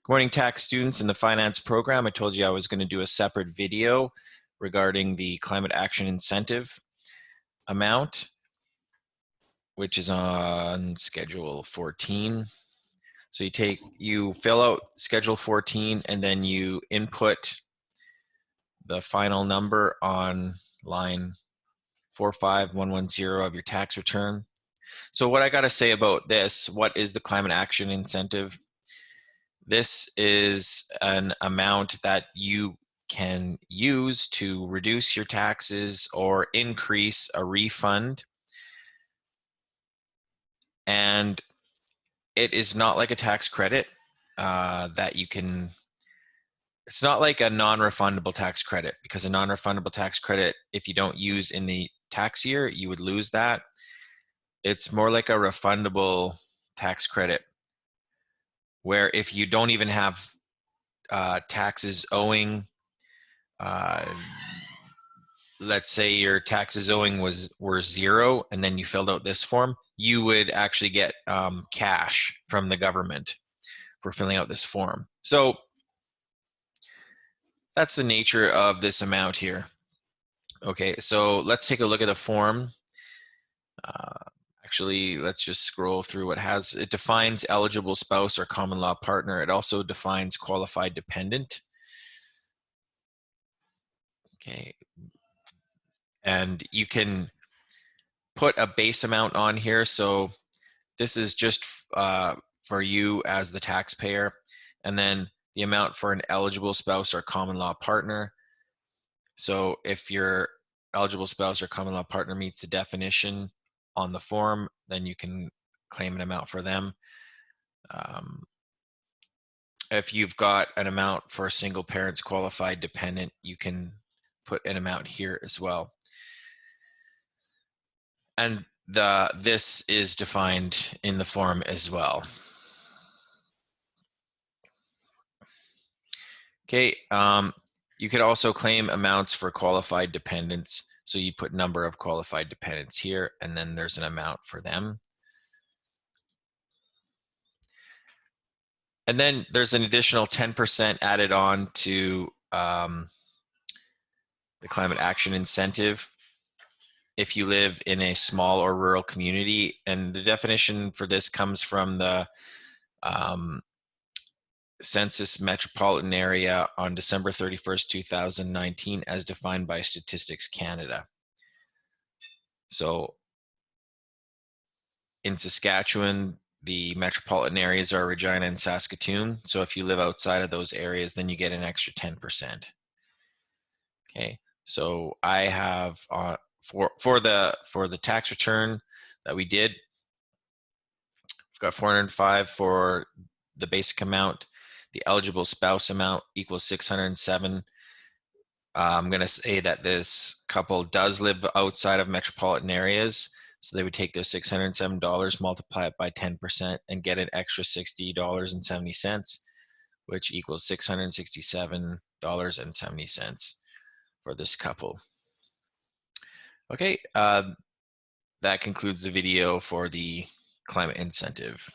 Good morning, tax students in the finance program. I told you I was going to do a separate video regarding the climate action incentive amount, which is on schedule 14. So you fill out schedule 14 and then you input the final number on line 45110 of your tax return. So what I got to say about this, what is the climate action incentive? This is an amount that you can use to reduce your taxes or increase a refund. And it is not like a tax credit that you can, it's not like a non-refundable tax credit, because a non-refundable tax credit, if you don't use in the tax year, you would lose that. It's more like a refundable tax credit, where if you don't even have taxes owing, let's say your taxes owing were zero and then you filled out this form, you would actually get cash from the government for filling out this form. So that's the nature of this amount here. Okay, so let's take a look at the form. Actually, let's just scroll through what has. It defines eligible spouse or common law partner. It also defines qualified dependent. Okay, and you can put a base amount on here. So this is just for you as the taxpayer, and then the amount for an eligible spouse or common law partner. So if your eligible spouse or common law partner meets the definition on the form, then you can claim an amount for them. If you've got an amount for a single parent's qualified dependent, you can put an amount here as well. And this is defined in the form as well. Okay, you could also claim amounts for qualified dependents. So you put number of qualified dependents here, and then there's an amount for them. And then there's an additional 10% added on to the climate action incentive if you live in a small or rural community. And the definition for this comes from the Census Metropolitan Area on December 31st, 2019, as defined by Statistics Canada. So in Saskatchewan, the metropolitan areas are Regina and Saskatoon. So if you live outside of those areas, then you get an extra 10%. Okay, so I have for the tax return that we did, we've got 405 for the basic amount. The eligible spouse amount equals 607. I'm going to say that this couple does live outside of metropolitan areas, so they would take their $607, multiply it by 10%, and get an extra $60.70, which equals $667.70 for this couple. Okay, that concludes the video for the climate incentive.